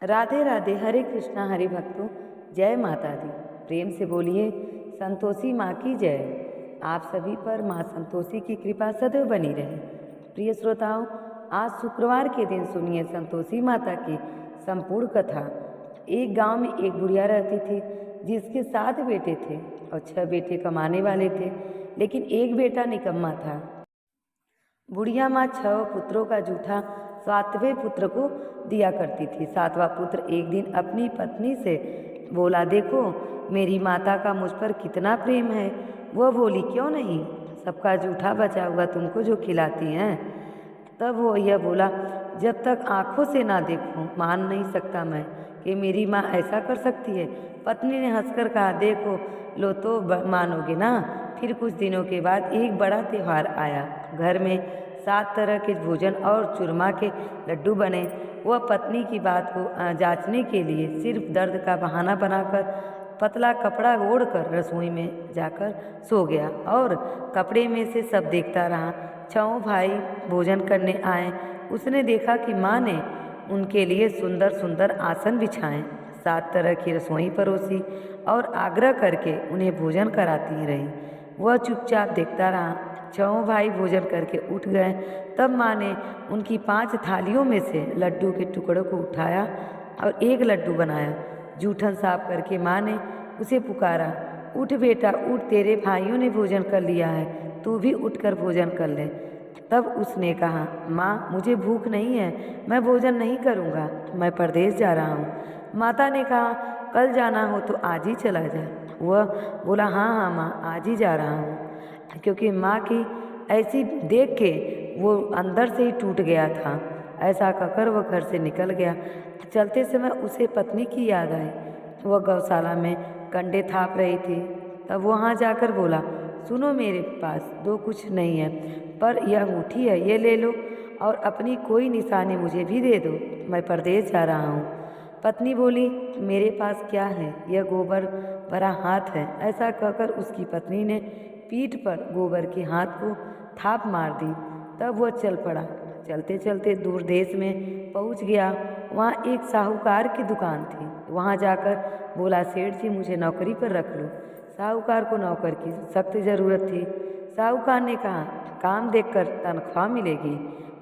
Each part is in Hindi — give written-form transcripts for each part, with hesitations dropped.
राधे राधे। हरे कृष्णा हरे भक्तों, जय माता दी। प्रेम से बोलिए संतोषी माँ की जय। आप सभी पर माँ संतोषी की कृपा सदैव बनी रहे। प्रिय श्रोताओं, आज शुक्रवार के दिन सुनिए संतोषी माता की संपूर्ण कथा। एक गांव में एक बुढ़िया रहती थी जिसके 7 बेटे थे और 6 बेटे कमाने वाले थे, लेकिन एक बेटा निकम्मा था। बुढ़िया माँ 6 पुत्रों का जूठा 7वें पुत्र को दिया करती थी। 7वां पुत्र एक दिन अपनी पत्नी से बोला, देखो मेरी माता का मुझ पर कितना प्रेम है। वह बोली, क्यों नहीं, सबका जूठा बचा हुआ तुमको जो खिलाती हैं। तब वो यह बोला, जब तक आंखों से ना देखूं मान नहीं सकता मैं कि मेरी माँ ऐसा कर सकती है। पत्नी ने हंसकर कहा, देखो लो तो मानोगे ना। फिर कुछ दिनों के बाद एक बड़ा त्यौहार आया। घर में 7 तरह के भोजन और चूरमा के लड्डू बने। वह पत्नी की बात को जांचने के लिए सिर्फ दर्द का बहाना बनाकर पतला कपड़ा ओढ़कर रसोई में जाकर सो गया और कपड़े में से सब देखता रहा। 6 भाई भोजन करने आए। उसने देखा कि माँ ने उनके लिए सुंदर सुंदर आसन बिछाए, 7 तरह की रसोई परोसी और आग्रह करके उन्हें भोजन कराती रही। वह चुपचाप देखता रहा। 6 भाई भोजन करके उठ गए। तब माँ ने उनकी 5 थालियों में से लड्डू के टुकड़ों को उठाया और एक लड्डू बनाया। जूठन साफ करके माँ ने उसे पुकारा, उठ बेटा उठ, तेरे भाइयों ने भोजन कर लिया है, तू भी उठकर भोजन कर ले। तब उसने कहा, माँ मुझे भूख नहीं है, मैं भोजन नहीं करूँगा, मैं परदेश जा रहा हूँ। माता ने कहा, कल जाना हो तो आज ही चला जा। वह बोला, हाँ हाँ माँ, आज ही जा रहा हूँ। क्योंकि माँ की ऐसी देख के वो अंदर से ही टूट गया था। ऐसा कहकर वह घर से निकल गया। चलते समय उसे पत्नी की याद आई। वह गौशाला में कंडे थाप रही थी। तब वहाँ जाकर बोला, सुनो मेरे पास 2 कुछ नहीं है, पर यह अंगूठी है, ये ले लो और अपनी कोई निशानी मुझे भी दे दो, मैं परदेश जा रहा हूँ। पत्नी बोली, मेरे पास क्या है, यह गोबर भरा हाथ है। ऐसा कहकर उसकी पत्नी ने पीठ पर गोबर के हाथ को थाप मार दी। तब वह चल पड़ा। चलते चलते दूर देश में पहुंच गया। वहाँ एक साहूकार की दुकान थी। वहाँ जाकर बोला, सेठ जी मुझे नौकरी पर रख लो। साहूकार को नौकर की सख्त ज़रूरत थी। साहूकार ने कहा, काम देखकर तनख्वाह मिलेगी।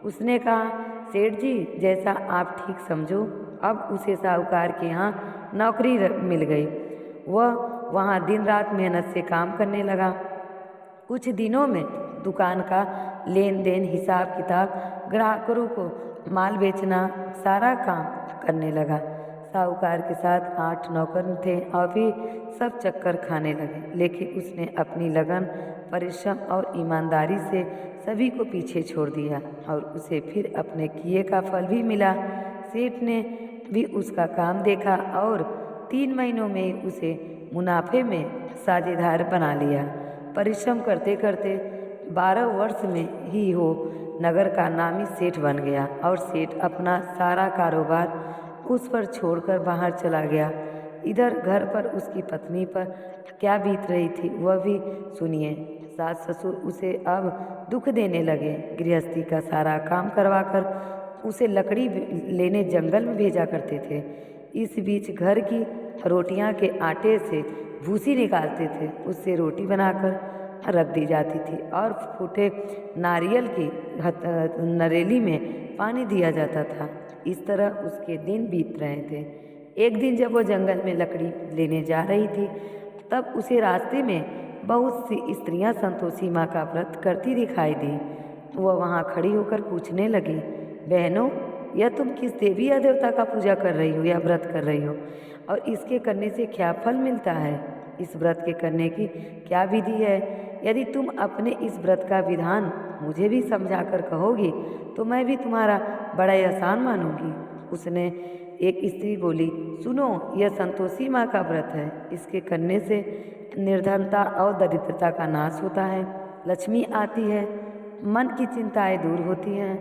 उसने कहा, सेठ जी जैसा आप ठीक समझो। अब उसे साहूकार के यहाँ नौकरी मिल गई। वह वहाँ दिन रात मेहनत से काम करने लगा। कुछ दिनों में दुकान का लेन देन, हिसाब किताब, ग्राहकों को माल बेचना, सारा काम करने लगा। साहूकार के साथ 8 नौकर थे और भी सब चक्कर खाने लगे, लेकिन उसने अपनी लगन, परिश्रम और ईमानदारी से सभी को पीछे छोड़ दिया और उसे फिर अपने किए का फल भी मिला। सेठ ने भी उसका काम देखा और 3 महीनों में उसे मुनाफे में साझेदार बना लिया। परिश्रम करते करते 12 वर्ष में ही वो नगर का नामी सेठ बन गया और सेठ अपना सारा कारोबार उस पर छोड़कर बाहर चला गया। इधर घर पर उसकी पत्नी पर क्या बीत रही थी वह भी सुनिए। सास ससुर उसे अब दुख देने लगे। गृहस्थी का सारा काम करवाकर उसे लकड़ी लेने जंगल में भेजा करते थे। इस बीच घर की रोटियां के आटे से भूसी निकालते थे, उससे रोटी बनाकर रख दी जाती थी और फूटे नारियल की नरेली में पानी दिया जाता था। इस तरह उसके दिन बीत रहे थे। एक दिन जब वो जंगल में लकड़ी लेने जा रही थी, तब उसे रास्ते में बहुत सी स्त्रियां संतोषी माँ का व्रत करती दिखाई दी। वह वहाँ खड़ी होकर पूछने लगी, बहनों, यह तुम किस देवी या देवता का पूजा कर रही हो या व्रत कर रही हो, और इसके करने से क्या फल मिलता है? इस व्रत के करने की क्या विधि है? यदि तुम अपने इस व्रत का विधान मुझे भी समझाकर कहोगी तो मैं भी तुम्हारा बड़ा एहसान मानूंगी। उसने एक स्त्री बोली, सुनो, यह संतोषी माँ का व्रत है। इसके करने से निर्धनता और दरिद्रता का नाश होता है, लक्ष्मी आती है, मन की चिंताएं दूर होती हैं,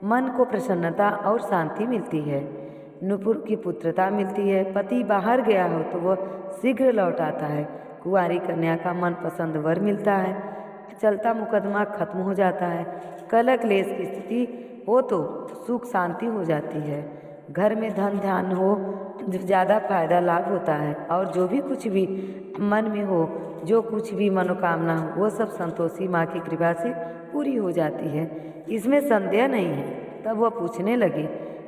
मन को प्रसन्नता और शांति मिलती है, नुपुर की पुत्रता मिलती है, पति बाहर गया हो तो वह शीघ्र लौट आता है, कुंवारी कन्या का मनपसंद वर मिलता है, चलता मुकदमा खत्म हो जाता है, कलह क्लेश की स्थिति हो तो सुख शांति हो जाती है, घर में धन ध्यान हो ज़्यादा फायदा लाभ होता है, और जो भी कुछ भी मन में हो, जो कुछ भी मनोकामना हो, वो सब संतोषी माँ की कृपा से पूरी हो जाती है, इसमें संदेह नहीं है। तब वह पूछने लगी,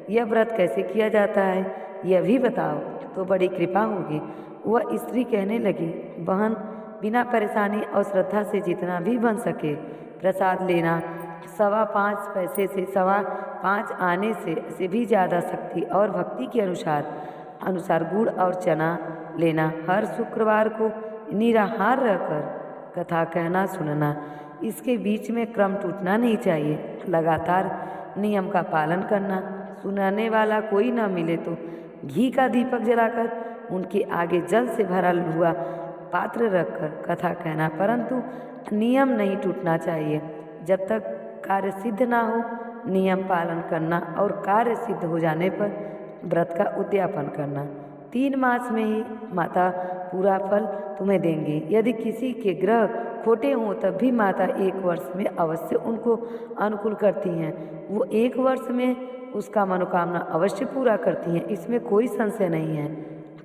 यह व्रत कैसे किया जाता है, यह भी बताओ तो बड़ी कृपा होगी। वह स्त्री कहने लगी, बहन, बिना परेशानी और श्रद्धा से जितना भी बन सके प्रसाद लेना, 5.25 पैसे से 5.25 आने से भी ज़्यादा शक्ति और भक्ति के अनुसार गुड़ और चना लेना, हर शुक्रवार को निराहार रहकर कथा कहना सुनना, इसके बीच में क्रम टूटना नहीं चाहिए, लगातार नियम का पालन करना, सुनाने वाला कोई न मिले तो घी का दीपक जलाकर उनके आगे जल से भरा हुआ पात्र रखकर कथा कहना, परंतु नियम नहीं टूटना चाहिए। जब तक कार्य सिद्ध ना हो नियम पालन करना, और कार्य सिद्ध हो जाने पर व्रत का उद्यापन करना। 3 मास में ही माता पूरा फल तुम्हें देंगी। यदि किसी के ग्रह खोटे हों तब भी माता 1 वर्ष में अवश्य उनको अनुकूल करती हैं। वो 1 वर्ष में उसका मनोकामना अवश्य पूरा करती हैं, इसमें कोई संशय नहीं है।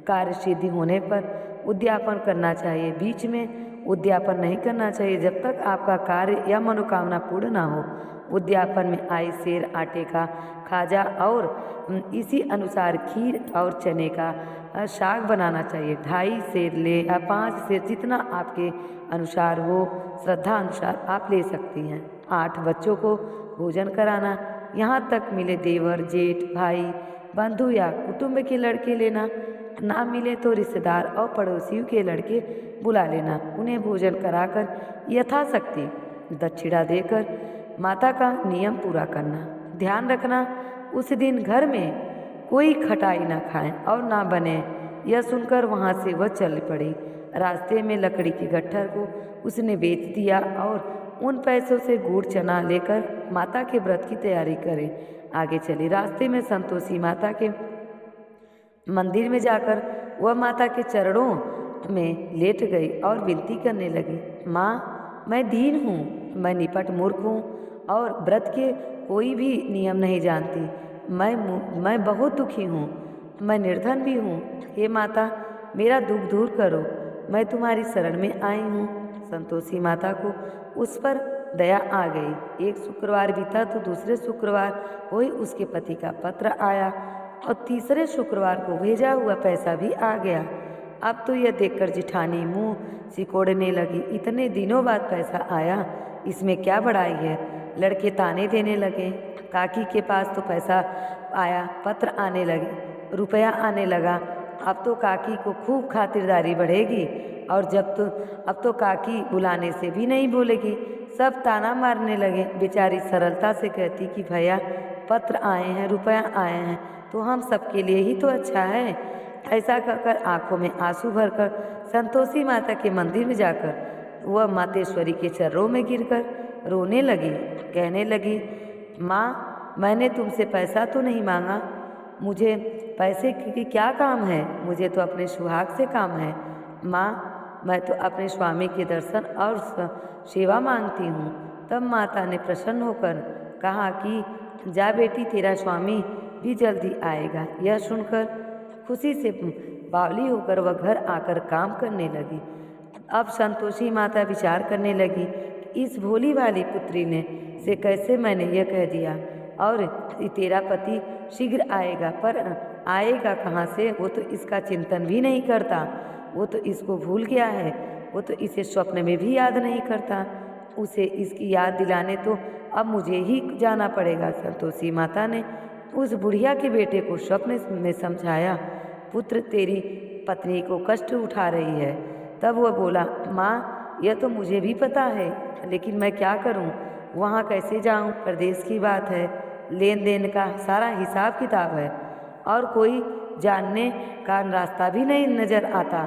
कार्य सिद्धि होने पर उद्यापन करना चाहिए, बीच में उद्यापन नहीं करना चाहिए जब तक आपका कार्य या मनोकामना पूर्ण ना हो। उद्यापन में आई सेर आटे का खाजा और इसी अनुसार खीर और चने का साग बनाना चाहिए। 2.5 सेर ले या 5 सेर, जितना आपके अनुसार हो, श्रद्धा अनुसार आप ले सकती हैं। 8 बच्चों को भोजन कराना, यहाँ तक मिले देवर, जेठ, भाई, बंधु या कुटुंब के लड़के लेना, ना मिले तो रिश्तेदार और पड़ोसियों के लड़के बुला लेना। उन्हें भोजन कराकर यथाशक्ति दक्षिणा देकर माता का नियम पूरा करना। ध्यान रखना, उस दिन घर में कोई खटाई ना खाएं और ना बने। यह सुनकर वहाँ से वह चल पड़ी। रास्ते में लकड़ी के गट्ठर को उसने बेच दिया और उन पैसों से गुड़ चना लेकर माता के व्रत की तैयारी करे आगे चली। रास्ते में संतोषी माता के मंदिर में जाकर वह माता के चरणों में लेट गई और विनती करने लगी, माँ, मैं दीन हूँ, मैं निपट मूर्ख हूँ और व्रत के कोई भी नियम नहीं जानती। मैं बहुत दुखी हूँ, मैं निर्धन भी हूँ। हे माता, मेरा दुख दूर करो, मैं तुम्हारी शरण में आई हूँ। संतोषी माता को उस पर दया आ गई। 1 शुक्रवार बीता तो दूसरे शुक्रवार वही उसके पति का पत्र आया और तीसरे शुक्रवार को भेजा हुआ पैसा भी आ गया। अब तो यह देखकर जिठानी मुंह सिकोड़ने लगी, इतने दिनों बाद पैसा आया, इसमें क्या बड़ाई है। लड़के ताने देने लगे। काकी के पास तो पैसा आया, पत्र आने लगे, रुपया आने लगा। अब तो काकी को खूब खातिरदारी बढ़ेगी और अब तो काकी बुलाने से भी नहीं बोलेगी। सब ताना मारने लगे। बेचारी सरलता से कहती कि भैया, पत्र आए हैं, रुपया आए हैं तो हम सबके लिए ही तो अच्छा है। ऐसा कहकर आंखों में आंसू भरकर संतोषी माता के मंदिर में जाकर वह मातेश्वरी के चरणों में गिरकर रोने लगी। कहने लगी, माँ, मैंने तुमसे पैसा तो नहीं मांगा, मुझे पैसे की क्या काम है, मुझे तो अपने सुहाग से काम है। माँ, मैं तो अपने स्वामी के दर्शन और सेवा मांगती हूँ। तब माता ने प्रसन्न होकर कहा कि जा बेटी, तेरा स्वामी भी जल्दी आएगा। यह सुनकर खुशी से बावली होकर वह घर आकर काम करने लगी। अब संतोषी माता विचार करने लगी, इस भोली वाली पुत्री ने से कैसे मैंने यह कह दिया, और तेरा पति शीघ्र आएगा, पर आएगा कहाँ से, वो तो इसका चिंतन भी नहीं करता, वो तो इसको भूल गया है, वो तो इसे स्वप्न में भी याद नहीं करता। उसे इसकी याद दिलाने तो अब मुझे ही जाना पड़ेगा। संतोषी माता ने उस बुढ़िया के बेटे को स्वप्न में समझाया, पुत्र, तेरी पत्नी को कष्ट उठा रही है। तब वह बोला, माँ, यह तो मुझे भी पता है, लेकिन मैं क्या करूँ, वहाँ कैसे जाऊँ, प्रदेश की बात है, लेन देन का सारा हिसाब किताब है और कोई जानने का रास्ता भी नहीं नज़र आता।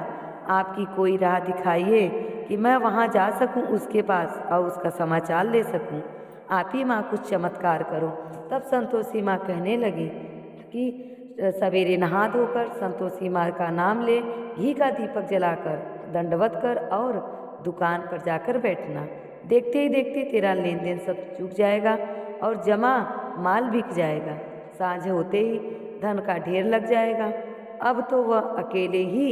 आपकी कोई राह दिखाइए कि मैं वहाँ जा सकूँ उसके पास और उसका समाचार ले सकूँ। आप ही माँ कुछ चमत्कार करो। तब संतोषी माँ कहने लगी कि सवेरे नहा धोकर संतोषी माँ का नाम ले, घी का दीपक जलाकर दंडवत कर और दुकान पर जाकर बैठना। देखते ही देखते तेरा लेन देन सब चूक जाएगा और जमा माल बिक जाएगा। सांझ होते ही धन का ढेर लग जाएगा। अब तो वह अकेले ही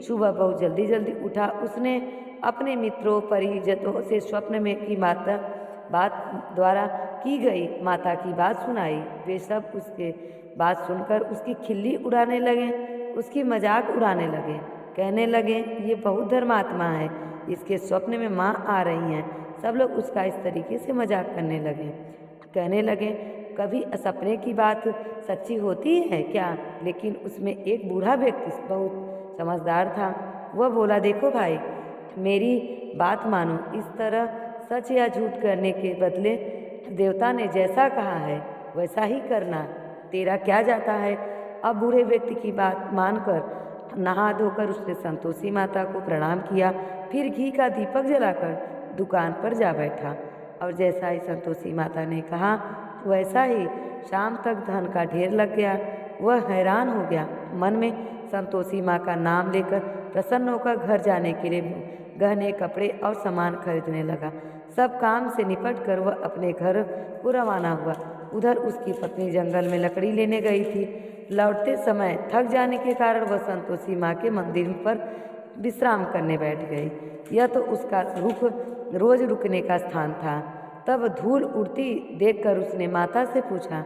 सुबह बहुत जल्दी जल्दी उठा। उसने अपने मित्रों परिजनों से स्वप्न में की माता बात द्वारा की गई माता की बात सुनाई। वे सब उसके बात सुनकर उसकी खिल्ली उड़ाने लगे, उसकी मजाक उड़ाने लगे। कहने लगे, ये बहुत धर्मात्मा है, इसके स्वप्न में माँ आ रही हैं। सब लोग उसका इस तरीके से मजाक करने लगे। कहने लगे, कभी सपने की बात सच्ची होती है क्या? लेकिन उसमें एक बूढ़ा व्यक्ति बहुत समझदार था। वह बोला, देखो भाई, मेरी बात मानो, इस तरह सच या झूठ करने के बदले देवता ने जैसा कहा है वैसा ही करना, तेरा क्या जाता है। अब बूढ़े व्यक्ति की बात मानकर नहा धोकर उसने संतोषी माता को प्रणाम किया, फिर घी का दीपक जलाकर दुकान पर जा बैठा। और जैसा ही संतोषी माता ने कहा वैसा ही शाम तक धन का ढेर लग गया। वह हैरान हो गया, मन में संतोषी माँ का नाम लेकर प्रसन्न होकर घर जाने के लिए गहने कपड़े और सामान खरीदने लगा। सब काम से निपट कर वह अपने घर को रवाना हुआ। उधर उसकी पत्नी जंगल में लकड़ी लेने गई थी। लौटते समय थक जाने के कारण वह संतोषी माँ के मंदिर पर विश्राम करने बैठ गई। यह तो उसका रोज रुकने का स्थान था। तब धूल उड़ती देखकर उसने माता से पूछा,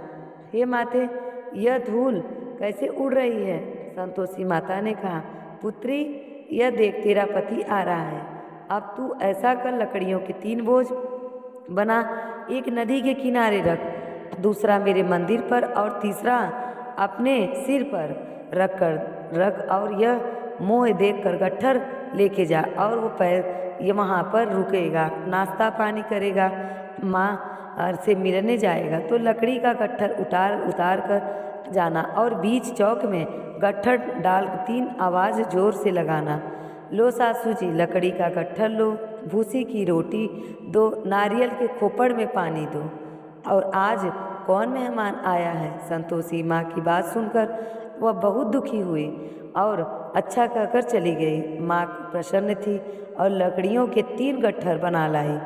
हे माते, यह धूल कैसे उड़ रही है? संतोषी माता ने कहा, पुत्री, यह देख, तेरा पति आ रहा है। अब तू ऐसा कर, लकड़ियों के 3 बोझ बना, एक नदी के किनारे रख, दूसरा मेरे मंदिर पर और तीसरा अपने सिर पर रख और यह मोह देखकर गट्ठर लेके जा और वो पैर ये वहाँ पर रुकेगा, नाश्ता पानी करेगा, माँ से मिलने जाएगा तो लकड़ी का गट्ठर उतार कर जाना और बीच चौक में गट्ठर डाल 3 आवाज़ जोर से लगाना। लो सासू जी, लकड़ी का गट्ठर लो, भूसी की रोटी दो, नारियल के खोपड़ में पानी दो। और आज कौन मेहमान आया है? संतोषी माँ की बात सुनकर वह बहुत दुखी हुई और अच्छा कहकर चली गई। माँ प्रसन्न थी और लकड़ियों के 3 गट्ठर बना लाई,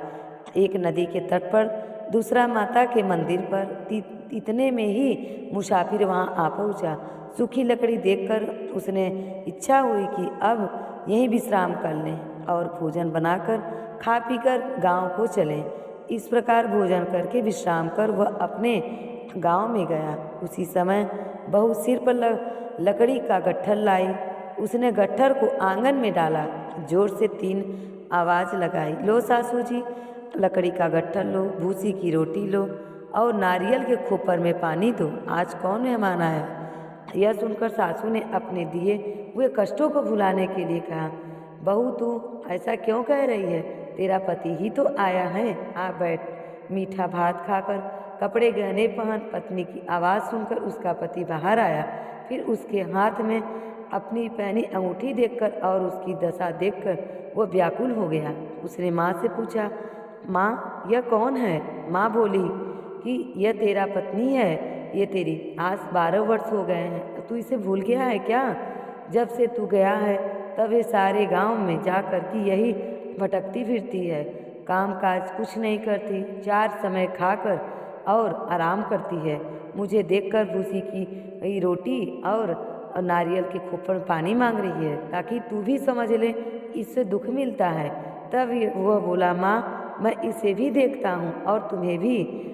एक नदी के तट पर, दूसरा माता के मंदिर पर। इतने में ही मुसाफिर वहाँ आ पहुँचा। सूखी लकड़ी देखकर उसने इच्छा हुई कि अब यहीं विश्राम कर लें और भोजन बनाकर खा पीकर गांव को चलें। इस प्रकार भोजन करके विश्राम कर वह अपने गांव में गया। उसी समय बहू सिर पर लकड़ी का गट्ठर लाई। उसने गट्ठर को आंगन में डाला, जोर से 3 आवाज़ लगाई, लो सासू जी, लकड़ी का गट्ठर लो, भूसी की रोटी लो और नारियल के खोपर में पानी दो। आज कौन मेहमान आया? यह सुनकर सासू ने अपने दिए हुए कष्टों को भुलाने के लिए कहा, बहू तू ऐसा क्यों कह रही है? तेरा पति ही तो आया है, आ बैठ, मीठा भात खाकर, कपड़े गहने पहन। पत्नी की आवाज़ सुनकर उसका पति बाहर आया। फिर उसके हाथ में अपनी पहनी अंगूठी देखकर और उसकी दशा देखकर वो व्याकुल हो गया। उसने माँ से पूछा, माँ, यह कौन है? माँ बोली कि यह तेरा पत्नी है, ये तेरी आज 12 वर्ष हो गए हैं, तू इसे भूल गया है क्या? जब से तू गया है तब ये सारे गांव में जाकर कि यही भटकती फिरती है, काम काज कुछ नहीं करती, 4 समय खाकर और आराम करती है। मुझे देखकर भूसी की रोटी और नारियल के खोपड़ में पानी मांग रही है, ताकि तू भी समझ ले इससे दुख मिलता है। तब वह बोला, माँ, मैं इसे भी देखता हूँ और तुम्हें भी,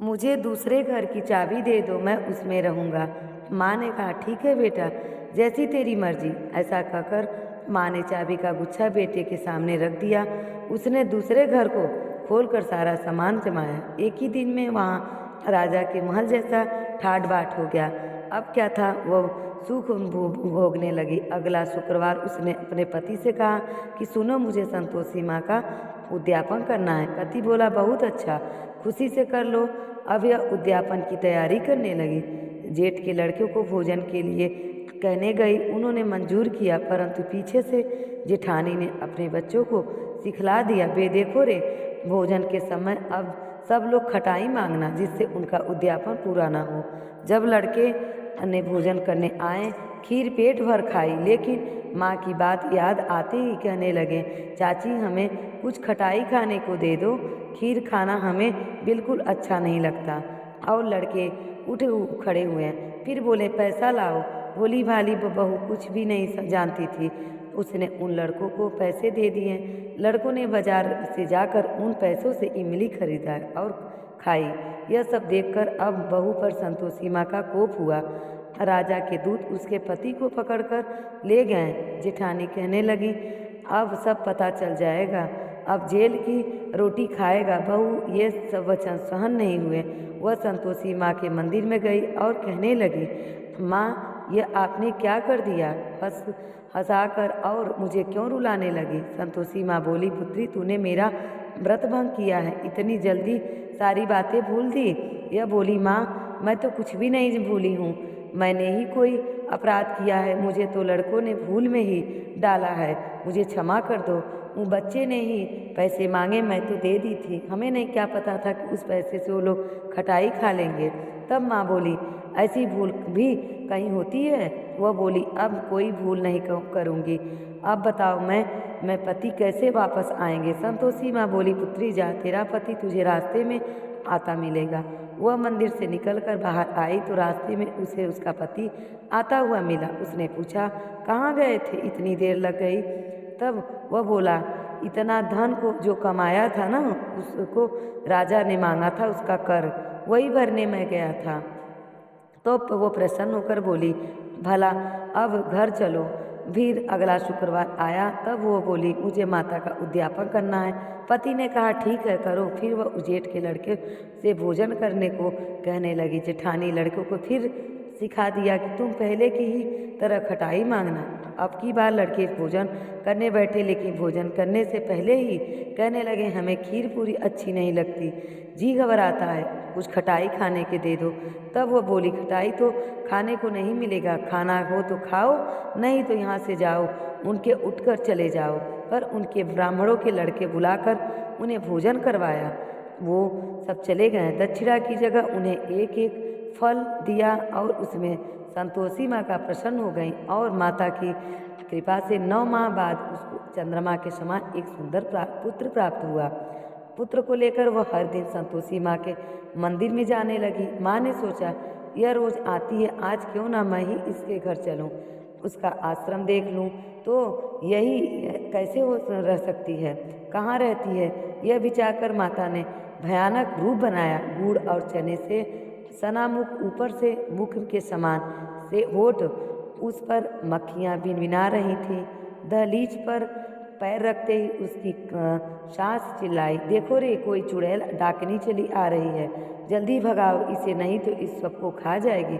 मुझे दूसरे घर की चाबी दे दो, मैं उसमें रहूँगा। माँ ने कहा, ठीक है बेटा, जैसी तेरी मर्जी। ऐसा कहकर माँ ने चाबी का गुच्छा बेटे के सामने रख दिया। उसने दूसरे घर को खोलकर सारा सामान जमाया। एक ही दिन में वहाँ राजा के महल जैसा ठाट बाट हो गया। अब क्या था, वह सुख भोगने लगी। अगला शुक्रवार उसने अपने पति से कहा कि सुनो, मुझे संतोषी माँ का उद्यापन करना है। पति बोला, बहुत अच्छा, खुशी से कर लो। अब यह उद्यापन की तैयारी करने लगी। जेठ के लड़कियों को भोजन के लिए कहने गई, उन्होंने मंजूर किया, परंतु पीछे से जेठानी ने अपने बच्चों को सिखला दिया, बे देखो रे, भोजन के समय अब सब लोग खटाई मांगना, जिससे उनका उद्यापन पूरा ना हो। जब लड़के ने भोजन करने आए, खीर पेट भर खाई, लेकिन माँ की बात याद आते ही कहने लगे, चाची, हमें कुछ खटाई खाने को दे दो, खीर खाना हमें बिल्कुल अच्छा नहीं लगता। और लड़के उठ खड़े हुए हैं। फिर बोले पैसा लाओ। भोली भाली बहू कुछ भी नहीं जानती थी, उसने उन लड़कों को पैसे दे दिए। लड़कों ने बाजार से जाकर उन पैसों से इमली खरीदा और खाई। यह सब देखकर अब बहू पर संतोषी माँ का कोप हुआ। राजा के दूत उसके पति को पकड़कर ले गए। जेठानी कहने लगी, अब सब पता चल जाएगा, अब जेल की रोटी खाएगा। बहू ये सब वचन सहन नहीं हुए। वह संतोषी माँ के मंदिर में गई और कहने लगी, माँ यह आपने क्या कर दिया? हंसाकर और मुझे क्यों रुलाने लगी? संतोषी माँ बोली, पुत्री तूने मेरा व्रत भंग किया है, इतनी जल्दी सारी बातें भूल दी? यह बोली, माँ मैं तो कुछ भी नहीं भूली हूँ, मैंने ही कोई अपराध किया है, मुझे तो लड़कों ने भूल में ही डाला है, मुझे क्षमा कर दो। वो बच्चे ने ही पैसे मांगे, मैं तो दे दी थी, हमें नहीं क्या पता था कि उस पैसे से वो लोग खटाई खा लेंगे। तब माँ बोली, ऐसी भूल भी कहीं होती है? वह बोली, अब कोई भूल नहीं करूँगी। अब बताओ मैं पति कैसे वापस आएंगे? संतोषी माँ बोली, पुत्री जा, तेरा पति तुझे रास्ते में आता मिलेगा। वह मंदिर से निकलकर बाहर आई तो रास्ते में उसे उसका पति आता हुआ मिला। उसने पूछा, कहाँ गए थे, इतनी देर लग गई? तब वह बोला, इतना धन को जो कमाया था ना, उसको राजा ने मांगा था, उसका कर वही भरने में गया था। तो वो प्रसन्न होकर बोली, भला अब घर चलो। फिर अगला शुक्रवार आया, तब वो बोली, मुझे माता का उद्यापन करना है। पति ने कहा, ठीक है करो। फिर वह उजेठ के लड़के से भोजन करने को कहने लगी। जेठानी लड़कों को फिर सिखा दिया कि तुम पहले की ही तरह खटाई मांगना। अब की बार लड़के भोजन करने बैठे, लेकिन भोजन करने से पहले ही कहने लगे, हमें खीर पूरी अच्छी नहीं लगती, जी घबराता है, कुछ खटाई खाने के दे दो। तब वो बोली, खटाई तो खाने को नहीं मिलेगा, खाना हो तो खाओ, नहीं तो यहाँ से जाओ। उनके उठकर चले जाओ। पर उनके ब्राह्मणों के लड़के बुलाकर उन्हें भोजन करवाया। वो सब चले गए। दक्षिणा की जगह उन्हें एक एक फल दिया और उसमें संतोषी माँ का प्रसन्न हो गई और माता की कृपा से 9 माह बाद उसको चंद्रमा के समान एक सुंदर पुत्र प्राप्त हुआ। पुत्र को लेकर वह हर दिन संतोषी माँ के मंदिर में जाने लगी। माँ ने सोचा, यह रोज आती है, आज क्यों ना मैं ही इसके घर चलूं, उसका आश्रम देख लूं। तो यही कैसे हो रह सकती है, कहाँ रहती है? यह विचार कर माता ने भयानक रूप बनाया। गुड़ और चने से सना मुख, ऊपर से मुख के समान से होठ, उस पर मक्खियाँ भिनभिना रही थीं। दहलीज पर पैर रखते ही उसकी सास चिल्लाई, देखो रे, कोई चुड़ैल डाकनी चली आ रही है, जल्दी भगाओ इसे, नहीं तो इस सबको खा जाएगी।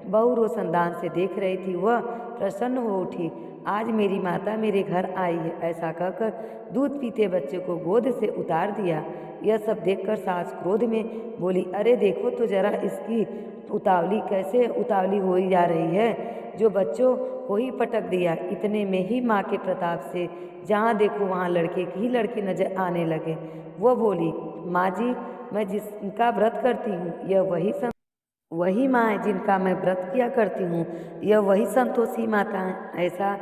बहू रोशनदान से देख रही थी, वह प्रसन्न हो उठी, आज मेरी माता मेरे घर आई है। ऐसा कहकर दूध पीते बच्चे को गोद से उतार दिया। यह सब देखकर सास क्रोध में बोली, अरे देखो तो जरा इसकी उतावली कैसे उतावली हो जा रही है, जो बच्चों को ही पटक दिया। इतने में ही माँ के प्रताप से जहाँ देखो वहाँ लड़के की ही लड़के नजर आने लगे। वो बोली, माँ जी, मैं जिसका व्रत करती हूँ यह वही माँ है जिनका मैं व्रत किया करती हूँ, यह वही संतोषी माता है। ऐसा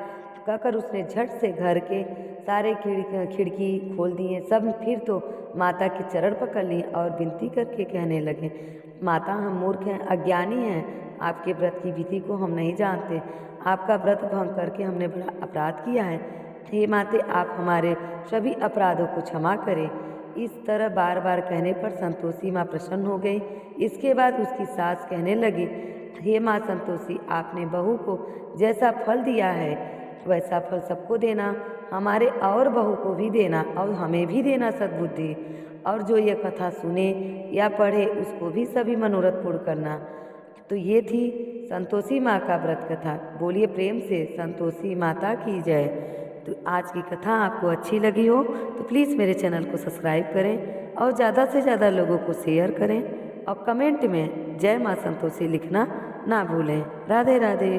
कहकर उसने झट से घर के सारे खिड़की खोल दिए। सब फिर तो माता के चरण पकड़ लिए और विनती करके कहने लगे, माता हम मूर्ख हैं, अज्ञानी हैं, आपके व्रत की विधि को हम नहीं जानते, आपका व्रत भंग करके हमने बड़ा अपराध किया है। हे माते, आप हमारे सभी अपराधों को क्षमा करें। इस तरह बार बार कहने पर संतोषी माँ प्रसन्न हो गई। इसके बाद उसकी सास कहने लगी, हे माँ संतोषी, आपने बहू को जैसा फल दिया है वैसा फल सबको देना, हमारे और बहू को भी देना और हमें भी देना सद्बुद्धि, और जो ये कथा सुने या पढ़े उसको भी सभी मनोरथ पूर्ण करना। तो ये थी संतोषी माँ का व्रत कथा। बोलिए प्रेम से संतोषी माता की जय। तो आज की कथा आपको अच्छी लगी हो तो प्लीज़ मेरे चैनल को सब्सक्राइब करें और ज़्यादा से ज़्यादा लोगों को शेयर करें और कमेंट में जय माँ संतोषी लिखना ना भूलें। राधे राधे।